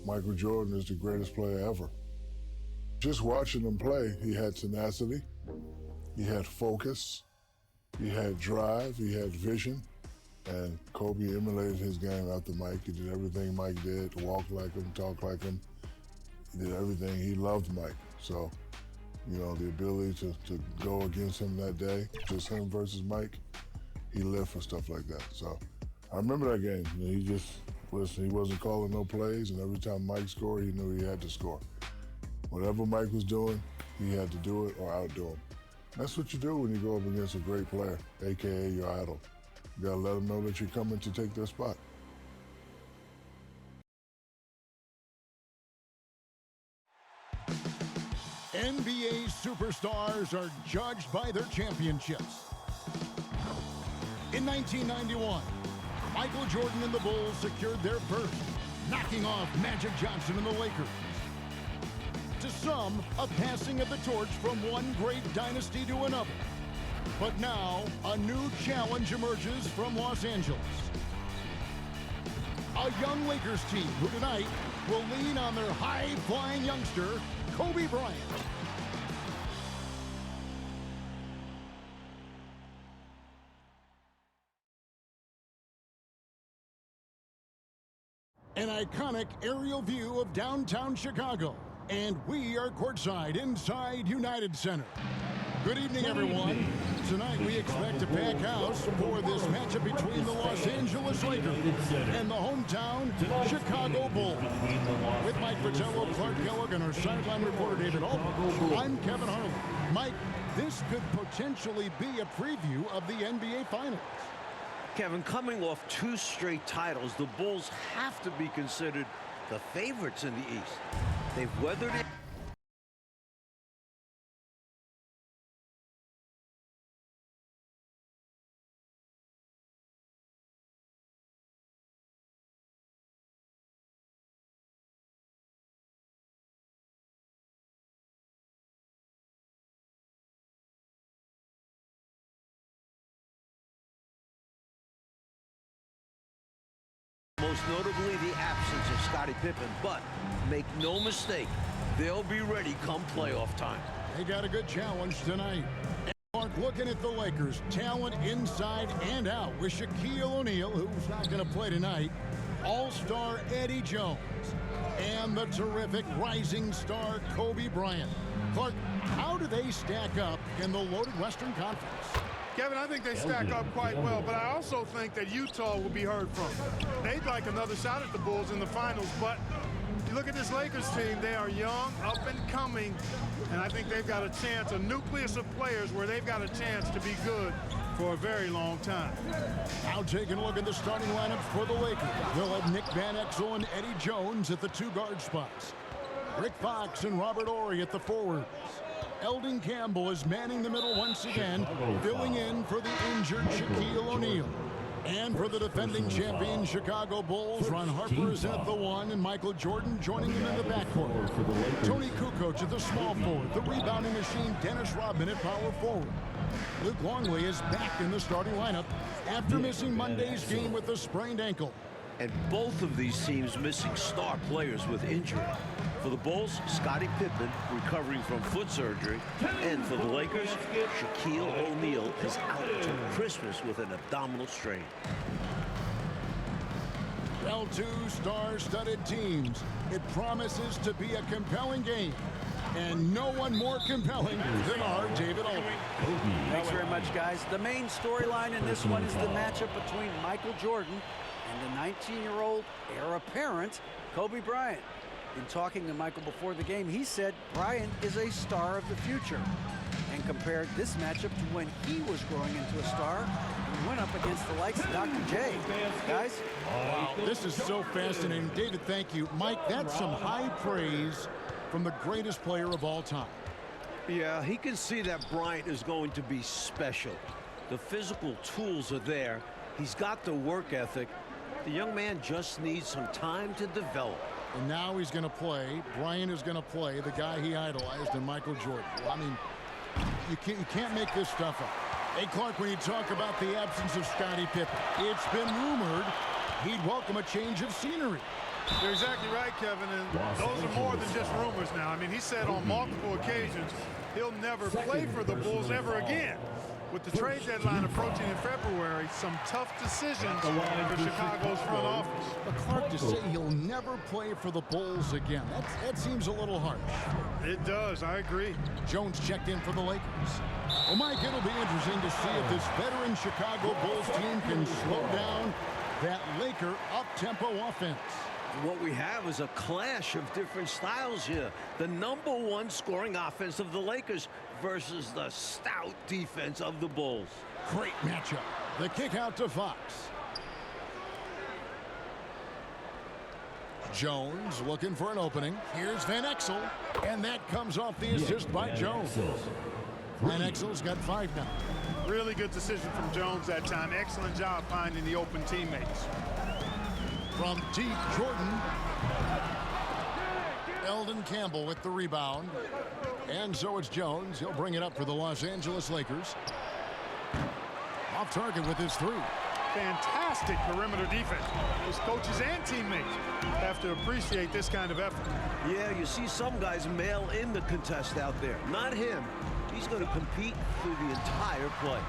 Michael Jordan is the greatest player ever. Just watching him play, he had tenacity, he had focus, he had drive, he had vision, and Kobe emulated his game after Mike. He did everything Mike did, walk like him, talk like him. He did everything. He loved Mike. So, you know, the ability to go against him that day, just him versus Mike, he lived for stuff like that. So I remember that game. You know, he wasn't calling no plays, and every time Mike scored, he knew he had to score. Whatever Mike was doing, he had to do it or outdo him. That's what you do when you go up against a great player, AKA your idol. You gotta let them know that you're coming to take their spot. NBA superstars are judged by their championships. In 1991, Michael Jordan and the Bulls secured their first, knocking off Magic Johnson and the Lakers. To some, a passing of the torch from one great dynasty to another. But now, a new challenge emerges from Los Angeles. A young Lakers team who tonight will lean on their high-flying youngster, Kobe Bryant. An iconic aerial view of downtown Chicago. And we are courtside inside United Center. Good evening, everyone. Tonight we expect a packed house for this matchup between the Los Angeles Lakers and the hometown Chicago Bulls. With Mike Fratello, Clark Kellogg, and our sideline reporter David Aldridge, I'm Kevin Harlan. Mike, this could potentially be a preview of the NBA Finals. Kevin, coming off 2 straight titles, the Bulls have to be considered the favorites in the East. They've weathered it. Most notably the absence of Scottie Pippen, but make no mistake, they'll be ready come playoff time. They got a good challenge tonight. And Mark, looking at the Lakers, talent inside and out with Shaquille O'Neal, who's not going to play tonight, all-star Eddie Jones, and the terrific rising star Kobe Bryant. Clark, how do they stack up in the loaded Western Conference? Kevin, I think they stack up quite well, but I also think that Utah will be heard from. They'd like another shot at the Bulls in the finals, but you look at this Lakers team, they are young, up and coming, and I think they've got a chance, a nucleus of players where they've got a chance to be good for a very long time. Now taking a look at the starting lineups for the Lakers. They'll have Nick Van Exel and Eddie Jones at the 2 guard spots. Rick Fox and Robert Horry at the forwards. Eldon Campbell is manning the middle once again, filling in for the injured Shaquille O'Neal. And for the defending champion Chicago Bulls, Ron Harper is at the 1 and Michael Jordan joining them in the backcourt. Tony Kukoc at the small forward, the rebounding machine Dennis Rodman at power forward. Luke Longley is back in the starting lineup after missing Monday's game with a sprained ankle. And both of these teams missing star players with injury. For the Bulls, Scottie Pippen recovering from foot surgery. And for the Lakers, Shaquille O'Neal is out until Christmas with an abdominal strain. Well, 2 star-studded teams. It promises to be a compelling game. And no one more compelling than our David Aldridge. Thanks very much, guys. The main storyline in this one is the matchup between Michael Jordan and the 19-year-old heir apparent, Kobe Bryant. In talking to Michael before the game, he said Bryant is a star of the future and compared this matchup to when he was growing into a star and went up against the likes of Dr. J. Guys? Wow, this is so fascinating. David, thank you. Mike, that's some high praise from the greatest player of all time. Yeah, he can see that Bryant is going to be special. The physical tools are there. He's got the work ethic. The young man just needs some time to develop. And now he's going to play. Bryant is going to play the guy he idolized in Michael Jordan. Well, I mean, you can't make this stuff up. Hey, Clark, when you talk about the absence of Scottie Pippen, it's been rumored he'd welcome a change of scenery. You're exactly right, Kevin, and those are more than just rumors now. I mean, he said on multiple occasions he'll never play for the Bulls ever again. With the trade deadline approaching in February, some tough decisions for Chicago's front office. But Clark, to say he'll never play for the Bulls again, that seems a little harsh. It does, I agree. Jones checked in for the Lakers. Well, Mike, it'll be interesting to see if this veteran Chicago Bulls team can slow down that Laker up-tempo offense. What we have is a clash of different styles here. The #1 scoring offense of the Lakers versus the stout defense of the Bulls. Great matchup. The kick out to Fox. Jones looking for an opening. Here's Van Exel. And that comes off the assist by Jones. Van Exel's got 5 now. Really good decision from Jones that time. Excellent job finding the open teammates. From deep, Jordan. Eldon Campbell with the rebound. And so it's Jones. He'll bring it up for the Los Angeles Lakers. Off target with his 3. Fantastic perimeter defense. His coaches and teammates have to appreciate this kind of effort. Yeah, you see some guys mail in the contest out there. Not him. He's going to compete through the entire play.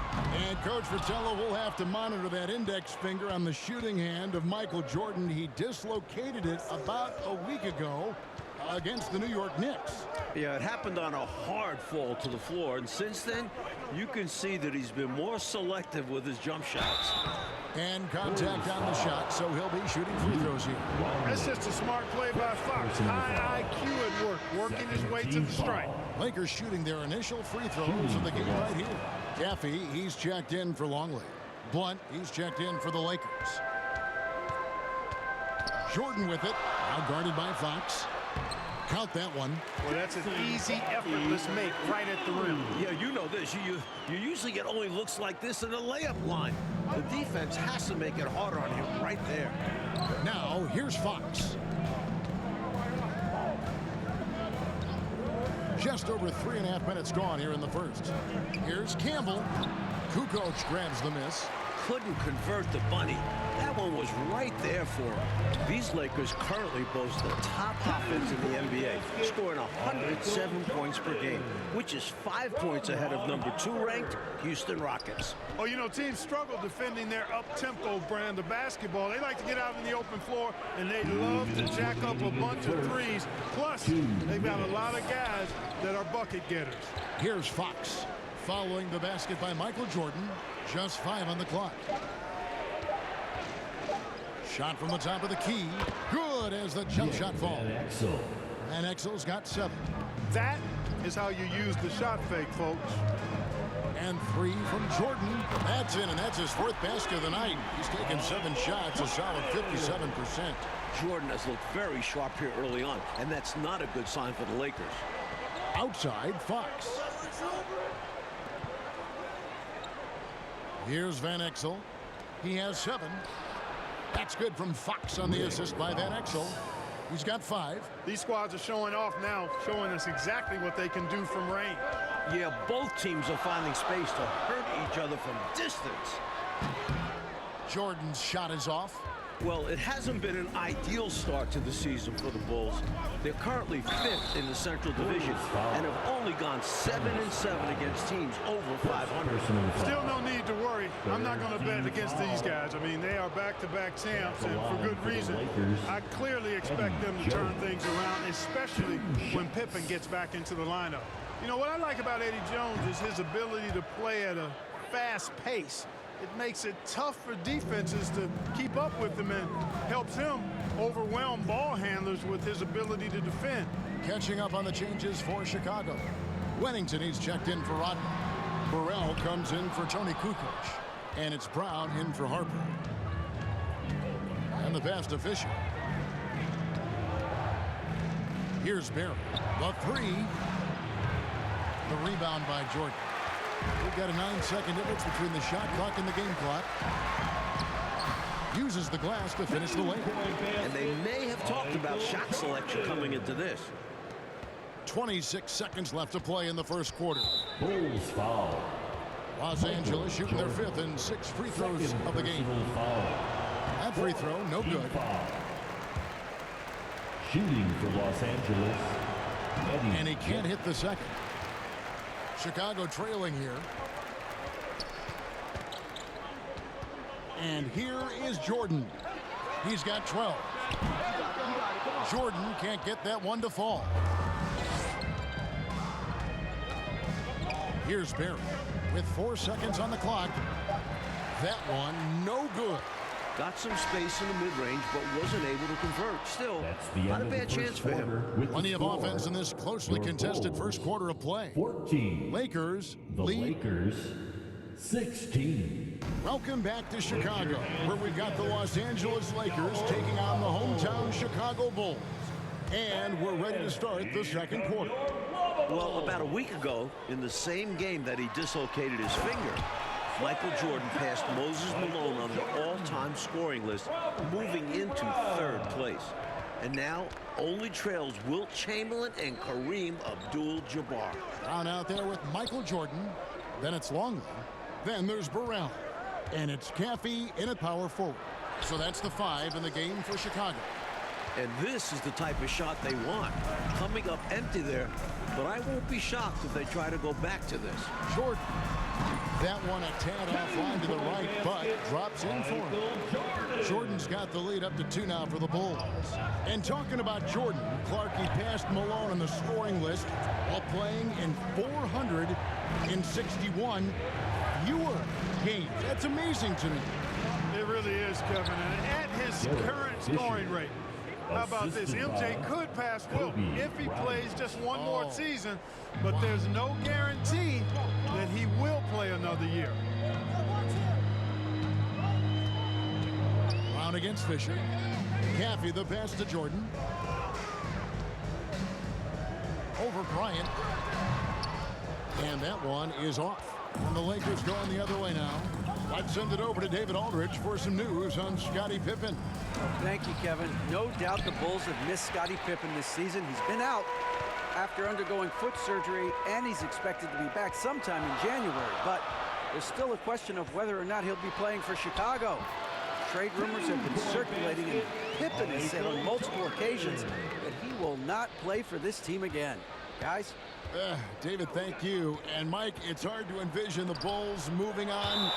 And Coach Fratello will have to monitor that index finger on the shooting hand of Michael Jordan. He dislocated it about a week ago against the New York Knicks. Yeah, it happened on a hard fall to the floor, and since then, you can see that he's been more selective with his jump shots. And contact on the shot, so he'll be shooting free throws here. That's just a smart play by Fox. High IQ at work, working his way to the stripe. Lakers shooting their initial free throws of the game right here. Caffey, he's checked in for Longley. Blunt, he's checked in for the Lakers. Jordan with it, now guarded by Fox. Count that one. Well, that's an easy, effortless make right at the rim. Yeah, you know this. You usually get only looks like this in the layup line. The defense has to make it harder on him right there. Now, here's Fox. Just over 3.5 minutes gone here in the first. Here's Campbell. Kukoc grabs the miss. Couldn't convert the bunny. That one was right there for him. These Lakers currently boast the top offense in the NBA, scoring 107 points per game, which is 5 points ahead of #2 ranked Houston Rockets. Oh, you know, teams struggle defending their up-tempo brand of basketball. They like to get out on the open floor, and they love to jack up a bunch of threes. Plus, they've got a lot of guys that are bucket getters. Here's Fox. Following the basket by Michael Jordan. Just 5 on the clock. Shot from the top of the key. Good as the jump shot falls. And Exel's got 7. That is how you use the shot fake, folks. And 3 from Jordan. That's in, and that's his 4th basket of the night. He's taken 7 shots, a solid 57%. Jordan has looked very sharp here early on, and that's not a good sign for the Lakers. Outside, Fox. Here's Van Exel. He has 7. That's good from Fox on the assist by Van Exel. He's got 5. These squads are showing off now, showing us exactly what they can do from range. Yeah, both teams are finding space to hurt each other from distance. Jordan's shot is off. Well, it hasn't been an ideal start to the season for the Bulls. They're currently 5th in the Central Division and have only gone 7-7 against teams over 500. Still no need to worry. I'm not going to bet against these guys. I mean, they are back-to-back champs, and for good reason. I clearly expect them to turn things around, especially when Pippen gets back into the lineup. You know, what I like about Eddie Jones is his ability to play at a fast pace. It makes it tough for defenses to keep up with him and helps him overwhelm ball handlers with his ability to defend. Catching up on the changes for Chicago. Wennington, he's checked in for Rodman. Burrell comes in for Tony Kukoc. And it's Brown in for Harper. And the pass to Fisher. Here's Barry. The 3. The rebound by Jordan. We've got a 9-second difference between the shot clock and the game clock. Uses the glass to finish the layup. And they may have talked about shot selection coming into this. 26 seconds left to play in the first quarter. Bulls foul. Los Angeles shooting their 5th and 6th free throws of the game. That free throw, no good. Shooting for Los Angeles, Eddie. And he can't hit the second. Chicago trailing here. And here is Jordan. He's got 12. Jordan can't get that one to fall. Here's Barry with 4 seconds on the clock. That one no good. Got some space in the mid-range, but wasn't able to convert. Still, That's the not a end of bad the chance first for him. quarter with the Plenty of score. offense in this closely Your contested Bulls, first quarter of play. 14. Lakers The lead. Lakers 16. Welcome back to Chicago, where we've got the Los Angeles Lakers taking on the hometown Chicago Bulls. And we're ready to start the second quarter. Well, about a week ago, in the same game that he dislocated his finger, Michael Jordan passed Moses Malone on the all-time scoring list, moving into third place. And now only trails Wilt Chamberlain and Kareem Abdul-Jabbar. Brown out there with Michael Jordan. Then it's Longley. Then there's Burrell. And it's Caffey in at power forward. So that's the 5 in the game for Chicago. And this is the type of shot they want. Coming up empty there, but I won't be shocked if they try to go back to this. Jordan. That one a tad offline to the right, but drops in for him. Jordan's got the lead up to 2 now for the Bulls. And talking about Jordan, Clark, he passed Malone on the scoring list while playing in 461 fewer games. That's amazing to me. It really is, Kevin. And at his current scoring rate, how about this? MJ could pass Wilt if he plays just one more season, but there's no guarantee that he will play another year. Brown against Fisher. Caffey the pass to Jordan. Over Bryant. And that one is off. And the Lakers going the other way now. Let's send it over to David Aldridge for some news on Scottie Pippen. Thank you, Kevin. No doubt the Bulls have missed Scottie Pippen this season. He's been out after undergoing foot surgery, and he's expected to be back sometime in January. But there's still a question of whether or not he'll be playing for Chicago. Trade rumors have been circulating, and Pippen has said on multiple occasions that he will not play for this team again. Guys? David, thank you. And Mike, it's hard to envision the Bulls moving on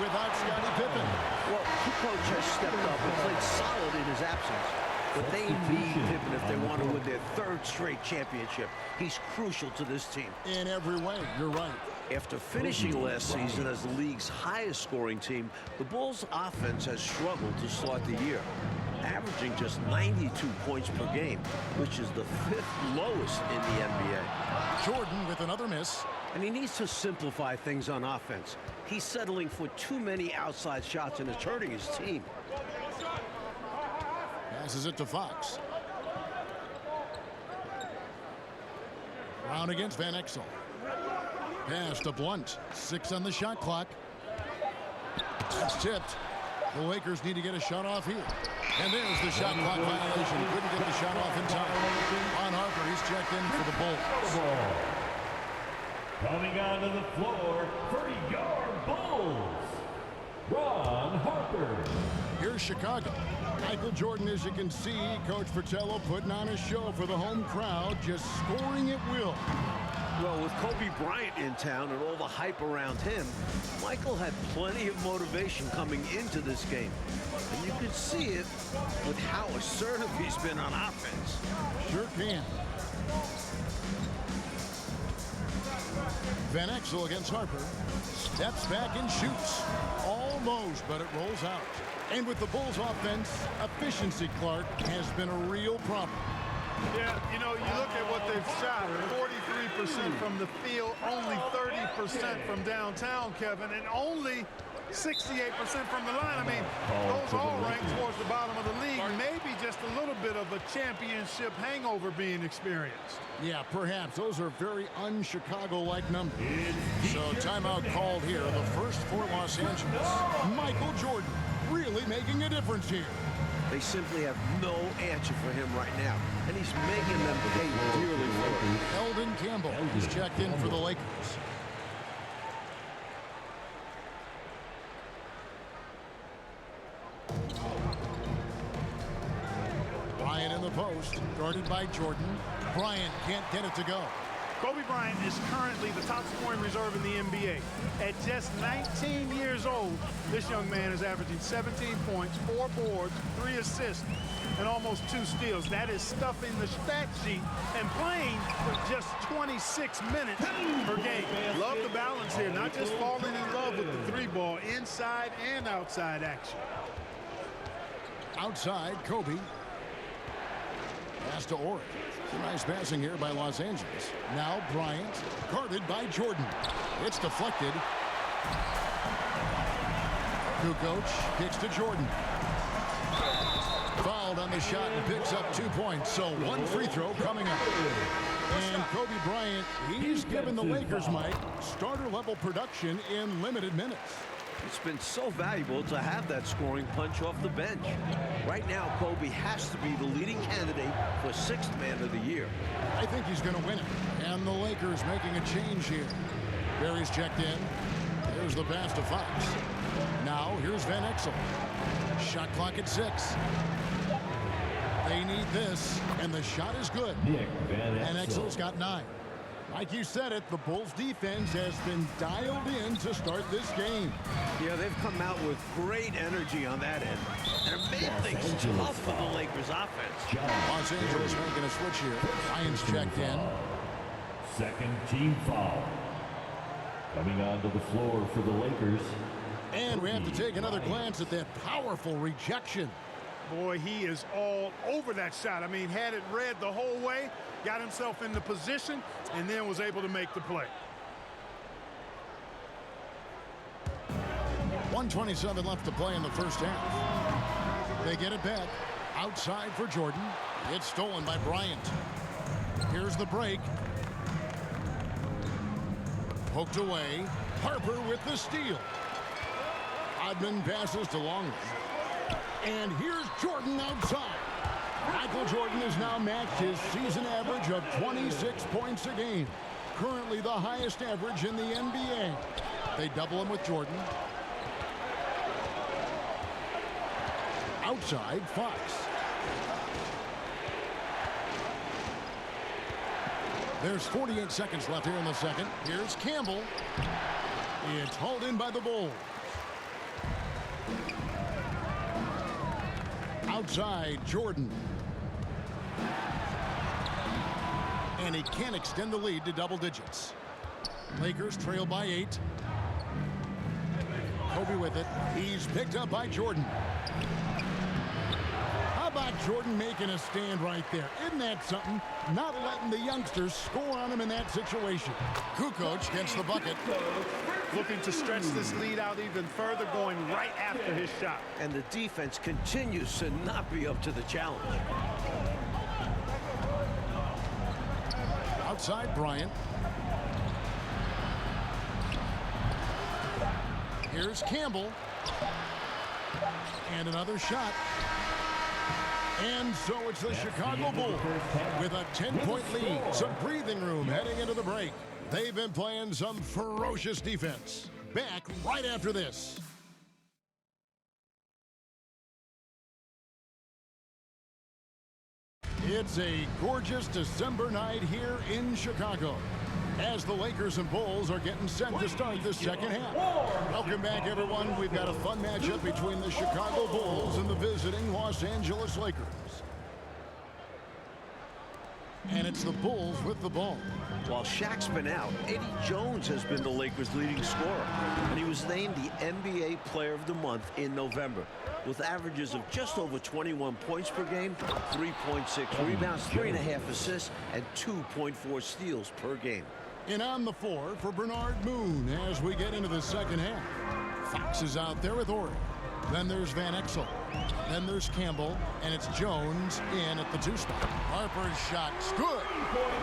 without Scottie Pippen. Well, the coach has stepped up and played solid in his absence. But they need Pippen if they want to win their 3rd straight championship. He's crucial to this team. In every way, you're right. After finishing last season as the league's highest scoring team, the Bulls' offense has struggled to start the year, averaging just 92 points per game, which is the 5th lowest in the NBA. Jordan with another miss. And he needs to simplify things on offense. He's settling for too many outside shots, and it's hurting his team. Passes it to Fox. Brown against Van Exel. Pass to Blunt. 6 on the shot clock. It's tipped. The Lakers need to get a shot off here. And there's the shot clock violation. Couldn't get the shot off in time. Ron Harper, he's checked in for the Bulls. Coming onto the floor for your Bulls, Ron Harper. Here's Chicago. Michael Jordan, as you can see, Coach Fratello putting on a show for the home crowd, just scoring at will. Well, with Kobe Bryant in town and all the hype around him, Michael had plenty of motivation coming into this game. And you can see it with how assertive he's been on offense. Sure can. Van Exel against Harper. Steps back and shoots. Almost, but it rolls out. And with the Bulls offense, efficiency, Clark, has been a real problem. Yeah, you know, you look at what they've shot, 43% from the field, only 30% from downtown, Kevin, and only 68% from the line. I mean, those all rank towards the bottom of the league. Maybe just a little bit of a championship hangover being experienced. Yeah, perhaps. Those are very un-Chicago-like numbers. So timeout called here. The first for Los Angeles. Michael Jordan really making a difference here. They simply have no answer for him right now, and he's making them pay dearly for it. Eldon Campbell is checked in for the Lakers. And in the post, guarded by Jordan. Bryant can't get it to go. Kobe Bryant is currently the top scoring reserve in the NBA. At just 19 years old, this young man is averaging 17 points, 4 boards, 3 assists, and almost 2 steals. That is stuffing the stat sheet and playing for just 26 minutes per game. Love the balance here, not just falling in love with the 3-ball, inside and outside action. Outside, Kobe. Pass to Orr. Nice passing here by Los Angeles. Now Bryant, guarded by Jordan. It's deflected. Kukoc kicks to Jordan. Fouled on the shot and picks up 2 points. So 1 free throw coming up. And Kobe Bryant, he's given the Lakers, Mike, starter-level production in limited minutes. It's been so valuable to have that scoring punch off the bench. Right now, Kobe has to be the leading candidate for 6th Man of the Year. I think he's going to win it. And the Lakers making a change here. Barry's checked in. Here's the pass to Fox. Now, here's Van Exel. Shot clock at 6. They need this, and the shot is good. Van Exel's got 9. Like you said it, the Bulls defense has been dialed in to start this game. Yeah, they've come out with great energy on that end. And it made things tough for the Lakers offense. Los Angeles making a switch here. Lions checked in. Second team foul. Coming onto the floor for the Lakers. And we have to take another glance at that powerful rejection. Boy, he is all over that shot. I mean, had it read the whole way, got himself into position, and then was able to make the play. 1:27 left to play in the first half. They get it back. Outside for Jordan. It's stolen by Bryant. Here's the break. Poked away. Harper with the steal. Odman passes to Longley. And here's Jordan outside. Michael Jordan has now matched his season average of 26 points a game. Currently the highest average in the NBA. They double him with Jordan. Outside, Fox. There's 48 seconds left here in the second. Here's Campbell. It's hauled in by the Bulls. Outside, Jordan. And he can't extend the lead to double digits. Lakers trail by 8. Kobe with it. He's picked up by Jordan. How about Jordan making a stand right there? Isn't that something? Not letting the youngsters score on him in that situation. Kukoc gets the bucket. Looking to stretch this lead out even further, going right after his shot. And the defense continues to not be up to the challenge. Outside, Bryant. Here's Campbell. And another shot. And so it's the Chicago Bulls with a 10-point lead. Some breathing room heading into the break. They've been playing some ferocious defense. Back right after this. It's a gorgeous December night here in Chicago as the Lakers and Bulls are getting set to start the second half. Welcome back, everyone. We've got a fun matchup between the Chicago Bulls and the visiting Los Angeles Lakers. And it's the Bulls with the ball. While Shaq's been out, Eddie Jones has been the Lakers' leading scorer. And he was named the NBA Player of the Month in November, with averages of just over 21 points per game, 3.6 rebounds, 3.5 assists, and 2.4 steals per game. And on the floor for Bernard Moon as we get into the second half. Fox is out there with Ori. Then there's Van Exel. Then there's Campbell, and it's Jones in at the 2 spot. Harper's shot's good.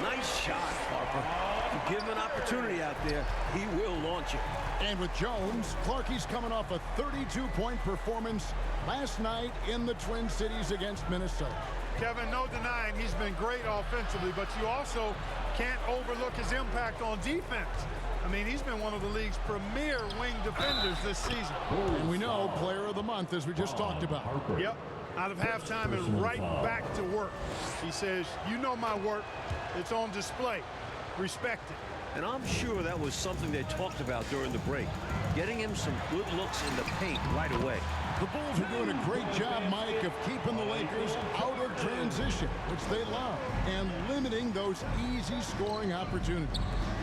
Nice shot, Harper. If you give him an opportunity out there, he will launch it. And with Jones, Clarkie's coming off a 32-point performance last night in the Twin Cities against Minnesota. Kevin, no denying he's been great offensively, but you also can't overlook his impact on defense. I mean, he's been one of the league's premier wing defenders this season. And we know player of the month, as we just talked about. Yep. out of halftime and right back to work. He says, you know my work. It's on display. Respect it. And I'm sure that was something they talked about during the break. Getting him some good looks in the paint right away. The Bulls are doing a great job, Mike, of keeping the Lakers out of transition, which they love, and limiting those easy scoring opportunities.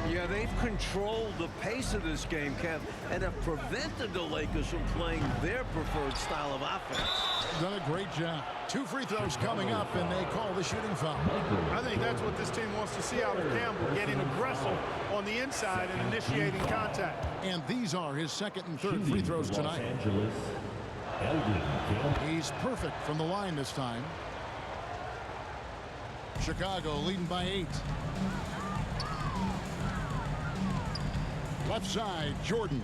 Yeah, they've controlled the pace of this game, Kev, and have prevented the Lakers from playing their preferred style of offense. Done a great job. 2 free throws coming up, and they call the shooting foul. I think that's what this team wants to see out of Campbell, getting aggressive on the inside and initiating contact. And these are his second and third free throws tonight. He's perfect from the line this time. Chicago leading by 8. Left side, Jordan.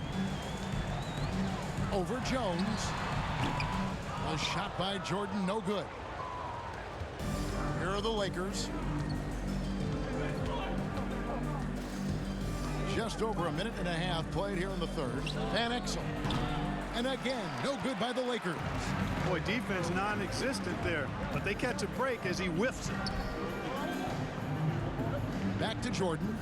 Over Jones. A shot by Jordan, no good. Here are the Lakers. Just over a minute and a half played here in the third. Van Exel. And again, no good by the Lakers. Boy, defense non-existent there, but they catch a break as he whiffs it. Back to Jordan.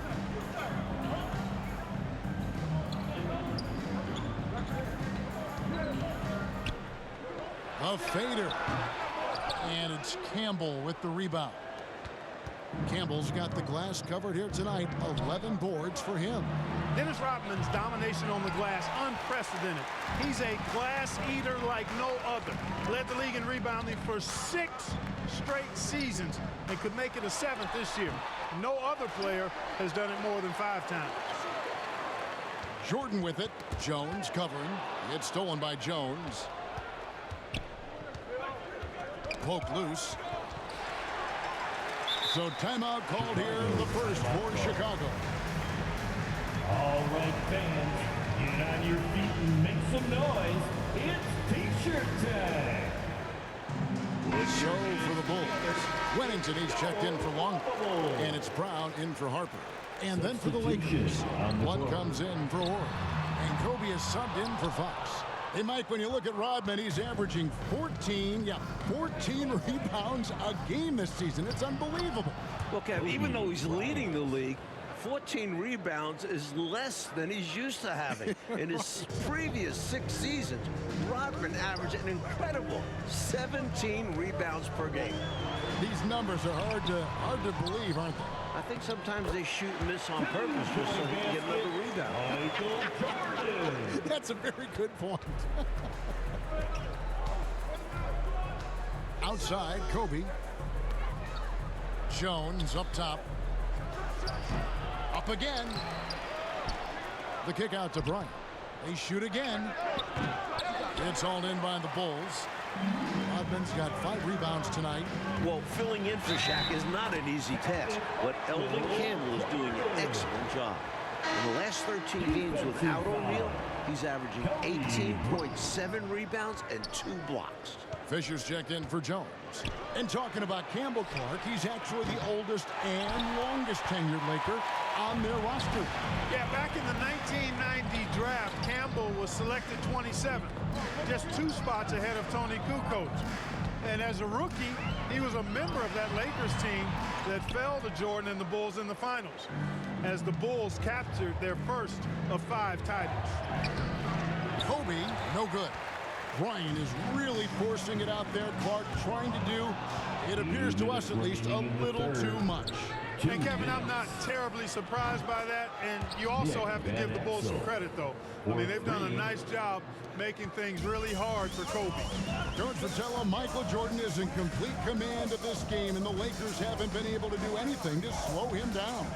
A fader. And it's Campbell with the rebound. Campbell's got the glass covered here tonight. 11 boards for him. Dennis Rodman's domination on the glass, unprecedented. He's a glass eater like no other. Led the league in rebounding for 6 straight seasons and could make it a 7th this year. No other player has done it more than 5 times. Jordan with it. Jones covering. It's stolen by Jones. Poke loose. So timeout called here, the first for Chicago. All right, fans, get on your feet and make some noise. It's T-shirt time. So for the Bulls, Wennington, he's checked in for Long, and it's Brown in for Harper. And then for the Lakers, one comes in for Orr, and Kobe is subbed in for Fox. Hey, Mike, when you look at Rodman, he's averaging 14 rebounds a game this season. It's unbelievable. Well, Kev, even though he's leading the league, 14 rebounds is less than he's used to having. In his previous 6 seasons, Rodman averaged an incredible 17 rebounds per game. These numbers are hard to believe, aren't they? I think sometimes they shoot and miss on purpose just so he can get another rebound. That's a very good point. Outside, Kobe. Jones up top. Up again. The kick out to Bryant. They shoot again. It's hauled in by the Bulls. Rodman's got 5 rebounds tonight. Well, filling in for Shaq is not an easy task, but Eldon Campbell is doing an excellent job. In the last 13 games without O'Neal, he's averaging 18.7 rebounds and 2 blocks. Fisher's checked in for Jones. And talking about Campbell Clark, he's actually the oldest and longest tenured Laker on their roster. Yeah, back in the 1990 draft, Campbell was selected 27th, just 2 spots ahead of Tony Kukoc. And as a rookie, he was a member of that Lakers team that fell to Jordan and the Bulls in the finals, as the Bulls captured their first of 5 titles. Kobe, no good. Bryant is really forcing it out there. Clark trying to do, it appears to us at least, a little too much. And Kevin, I'm not terribly surprised by that. And you also have to give the Bulls some credit, though. I mean, they've done a nice job making things really hard for Kobe. Coach Vitello, Michael Jordan is in complete command of this game, and the Lakers haven't been able to do anything to slow him down.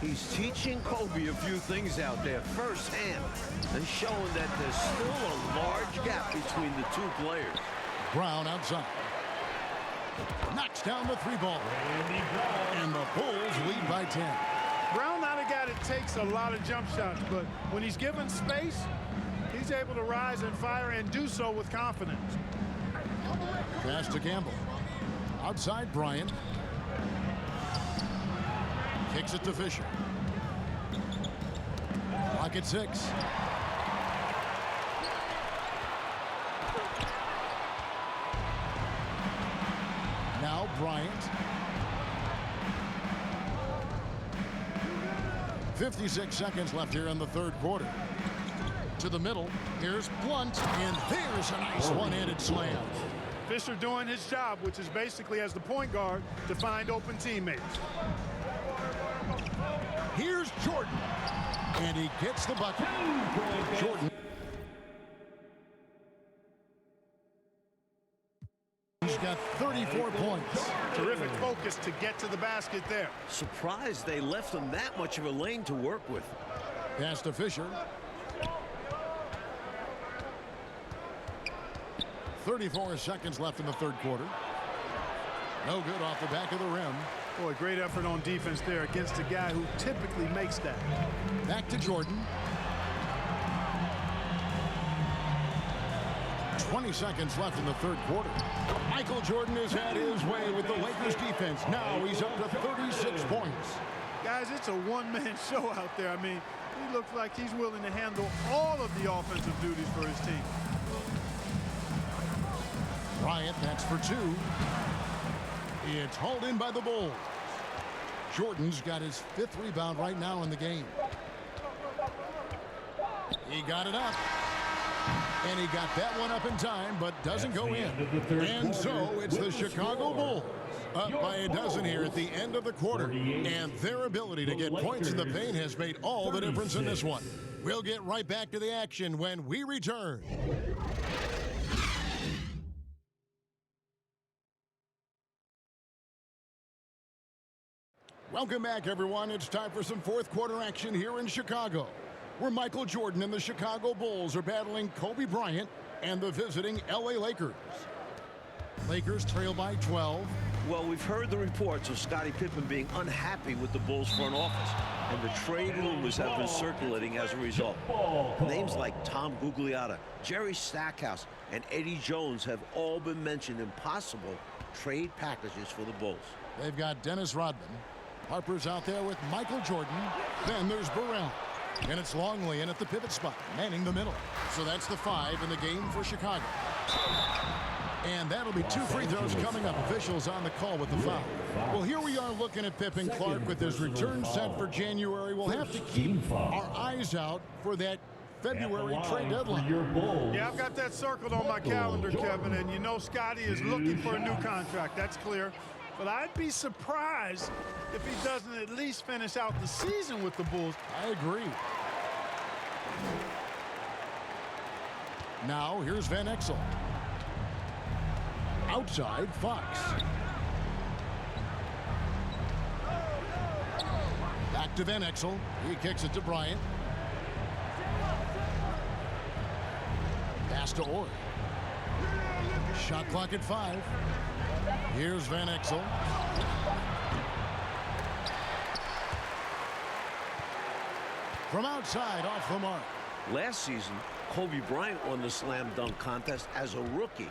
He's teaching Kobe a few things out there firsthand and showing that there's still a large gap between the 2 players. Brown outside. Knocks down the 3 ball. And the Bulls lead by 10. Brown not a guy that takes a lot of jump shots, but when he's given space, he's able to rise and fire and do so with confidence. Pass to Campbell. Outside Bryant. Kicks it to Fisher. Clock at 6. Bryant. 56 seconds left here in the third quarter. To the middle, here's Blunt, and there's a nice one-handed slam. Fisher doing his job, which is basically as the point guard to find open teammates. Here's Jordan, and he gets the bucket. Jordan. He's got 34 points. Terrific focus to get to the basket there. Surprised they left him that much of a lane to work with. Pass to Fisher. 34 seconds left in the third quarter. No good off the back of the rim. Boy, great effort on defense there against a guy who typically makes that. Back to Jordan. 20 seconds left in the third quarter. Michael Jordan has had his way with the Lakers defense. Now he's up to 36 points. Guys, it's a one-man show out there. I mean, he looks like he's willing to handle all of the offensive duties for his team. Bryant, that's for two. It's hauled in by the Bulls. Jordan's got his 5th rebound right now in the game. He got it up. And he got that one up in time, but doesn't go in. And so it's the Chicago Bulls up by a dozen here at the end of the quarter. And their ability to get points in the paint has made all the difference in this one. We'll get right back to the action when we return. Welcome back, everyone. It's time for some fourth quarter action here in Chicago, where Michael Jordan and the Chicago Bulls are battling Kobe Bryant and the visiting LA Lakers. Lakers trail by 12. Well, we've heard the reports of Scottie Pippen being unhappy with the Bulls front office, and the trade rumors have been circulating as a result. Names like Tom Gugliotta, Jerry Stackhouse, and Eddie Jones have all been mentioned in possible trade packages for the Bulls. They've got Dennis Rodman. Harper's out there with Michael Jordan. Then there's Burrell. And it's Longley in at the pivot spot, manning the middle. So that's the 5 in the game for Chicago. And that'll be 2 free throws coming up. Officials on the call with the foul. Well, here we are looking at Pippen Clark with his return set for January. We'll have to keep our eyes out for that February trade deadline. Yeah, I've got that circled on my calendar, Kevin, and you know Scottie is looking for a new contract. That's clear. But I'd be surprised if he doesn't at least finish out the season with the Bulls. I agree. Now, here's Van Exel. Outside, Fox. Back to Van Exel. He kicks it to Bryant. Pass to Orr. Shot clock at 5. Here's Van Exel. From outside, off the mark. Last season, Kobe Bryant won the slam dunk contest as a rookie.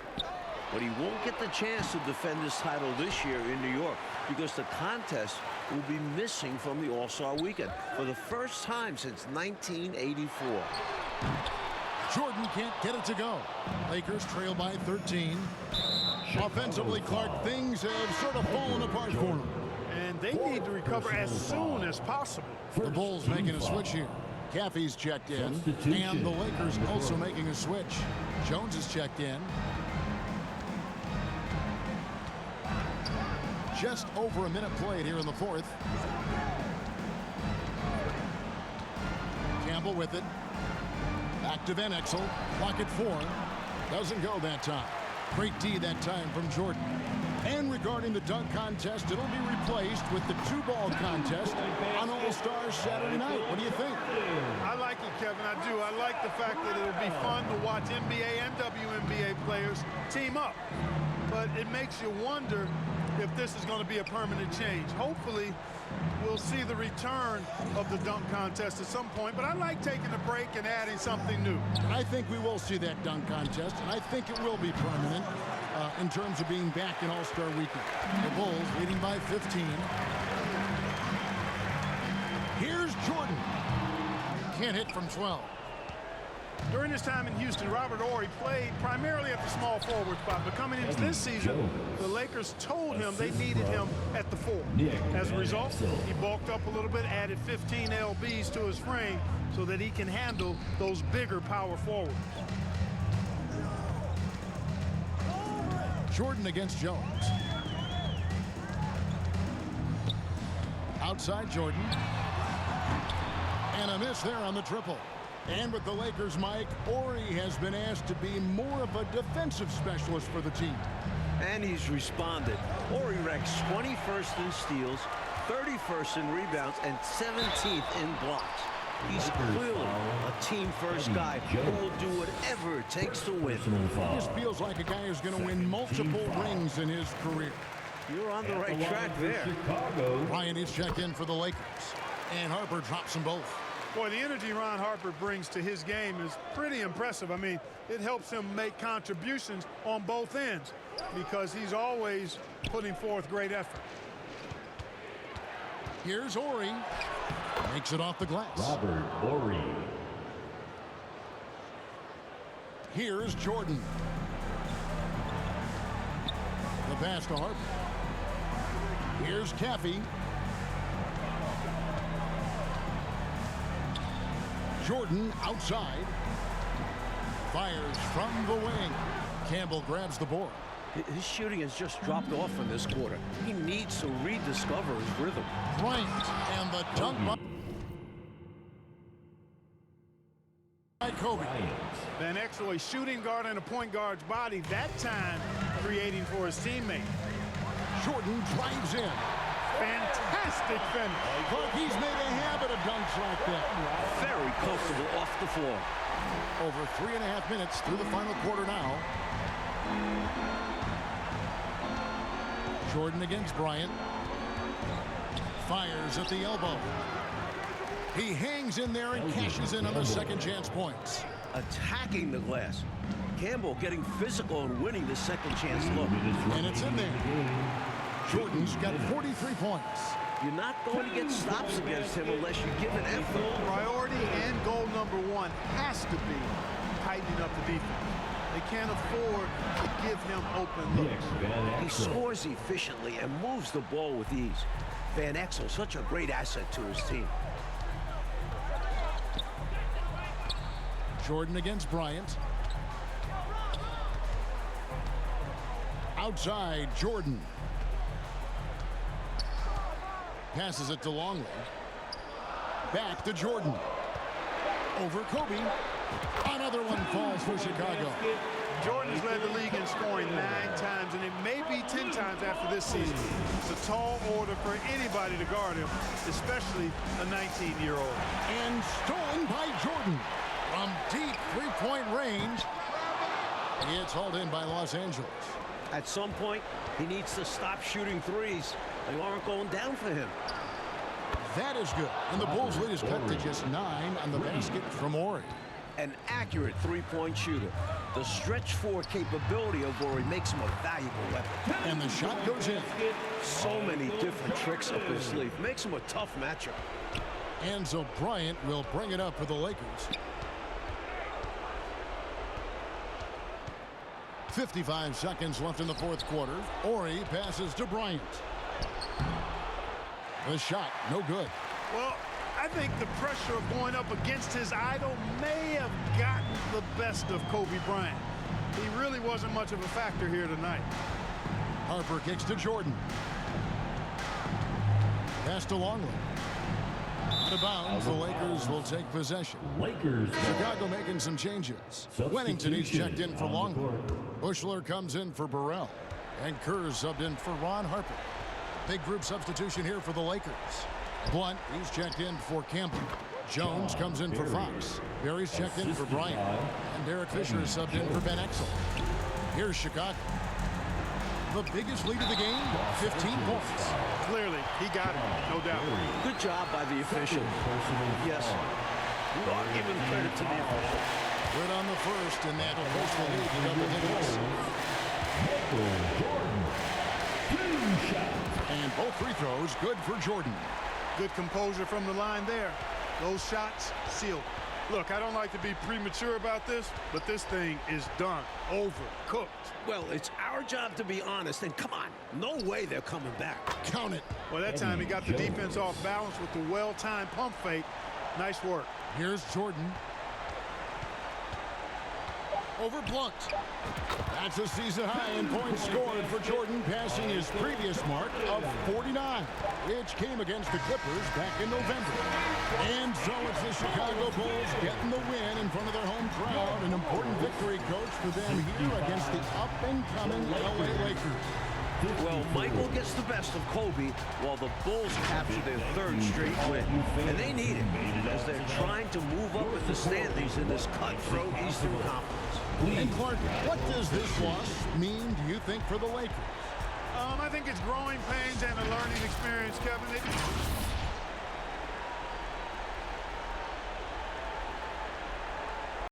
But he won't get the chance to defend his title this year in New York because the contest will be missing from the All-Star weekend for the first time since 1984. Jordan can't get it to go. Lakers trail by 13. Offensively, Clark, things have sort of fallen apart for him. And they need to recover as soon as possible. The Bulls making a switch here. Caffey's checked in, and the Lakers also making a switch. Jones is checked in. Just over a minute played here in the fourth. Campbell with it. Back to Van Exel. Clock at 4. Doesn't go that time. Great D that time from Jordan. And regarding the dunk contest, it'll be replaced with the 2-ball contest on All-Star Saturday night. What do you think? I like it, Kevin. I do. I like the fact that it'll be fun to watch NBA and WNBA players team up. But it makes you wonder if this is going to be a permanent change. Hopefully, we'll see the return of the dunk contest at some point. But I like taking a break and adding something new. I think we will see that dunk contest, and I think it will be permanent in terms of being back in All-Star Weekend. The Bulls leading by 15. Here's Jordan. Can't hit from 12. During his time in Houston, Robert Horry played primarily at the small forward spot, but coming into this season, the Lakers told him they needed him at the 4. As a result, he bulked up a little bit, added 15 lbs to his frame so that he can handle those bigger power forwards. Jordan against Jones. Outside Jordan. And a miss there on the triple. And with the Lakers, Mike, Horry has been asked to be more of a defensive specialist for the team. And he's responded. Horry ranks 21st in steals, 31st in rebounds, and 17th in blocks. He's clearly a team-first guy who will do whatever it takes to win. This feels like a guy who's going to win multiple rings in his career. You're on the right track there. Bryant is checked in for the Lakers. And Harper drops them both. Boy, the energy Ron Harper brings to his game is pretty impressive. I mean, it helps him make contributions on both ends because he's always putting forth great effort. Here's Horry. Makes it off the glass. Robert Horry. Here's Jordan. The pass to Harper. Here's Caffey. Jordan outside. Fires from the wing. Campbell grabs the board. His shooting has just dropped off in this quarter. He needs to rediscover his rhythm. Bryant and the dunk by Kobe. Van Exel, a shooting guard and a point guard's body, that time creating for his teammate. Jordan drives in. Fantastic finish. But he's made a habit of dunks like that. Very comfortable off the floor. Over 3.5 minutes through the final quarter now. Jordan against Bryant. Fires at the elbow. He hangs in there and cashes in on the second chance points. Attacking the glass. Campbell getting physical and winning the second chance look. And it's in there. Jordan's got 43 points. You're not going to get stops against him unless you give an effort. Priority and goal number 1 has to be tightening up the defense. They can't afford to give him open looks. He scores efficiently and moves the ball with ease. Van Exel, such a great asset to his team. Jordan against Bryant. Outside, Jordan. Passes it to Longley. Back to Jordan. Over Kobe. Another one falls for Chicago. Jordan's led the league in scoring 9 times, and it may be 10 times after this season. It's a tall order for anybody to guard him, especially a 19-year-old. And stolen by Jordan from deep three-point range. It's hauled in by Los Angeles. At some point, he needs to stop shooting threes. They aren't going down for him. That is good. And the Bulls' lead is cut to just 9 on the basket from Horry. An accurate three-point shooter. The stretch four capability of Horry makes him a valuable weapon. And the shot goes in. So many different tricks up his sleeve. Makes him a tough matchup. And so Bryant will bring it up for the Lakers. 55 seconds left in the fourth quarter. Horry passes to Bryant. The shot, no good. Well, I think the pressure of going up against his idol may have gotten the best of Kobe Bryant. He really wasn't much of a factor here tonight. Harper kicks to Jordan. Pass to Longley. Out of bounds, the Lakers will take possession. Chicago making some changes. Wennington is checked in for Longley. Bushler comes in for Burrell. And Kerr subbed in for Ron Harper. Big group substitution here for the Lakers. Blunt, he's checked in for Campbell. Jones comes in for Fox. Barry's checked in for Bryant. And Derek Fisher is subbed in for Van Exel. Here's Chicago. The biggest lead of the game, 15 points. Clearly, he got it, no doubt. Good job by the official. Yes, we are giving credit to the official. Good on the first, and that pushed the lead to double digits. And both free throws good for Jordan. Good composure from the line there. Those shots sealed. Look, I don't like to be premature about this, but this thing is done, over, cooked. Well, it's our job to be honest, and come on, no way they're coming back. Count it. Well, that time he got the defense off balance with the well-timed pump fake. Nice work. Here's Jordan. Over Blunt. That's a season high in points scored for Jordan, passing his previous mark of 49, which came against the Clippers back in November. And so it's the Chicago Bulls getting the win in front of their home crowd. An important victory, Coach, for them here against the up-and-coming LA Lakers. Well, Michael gets the best of Kobe while the Bulls capture their third straight win. And they need it as they're trying to move up in the standings in this cutthroat Eastern Conference. And Clark, what does this loss mean, do you think, for the Lakers? I think it's growing pains and a learning experience, Kevin.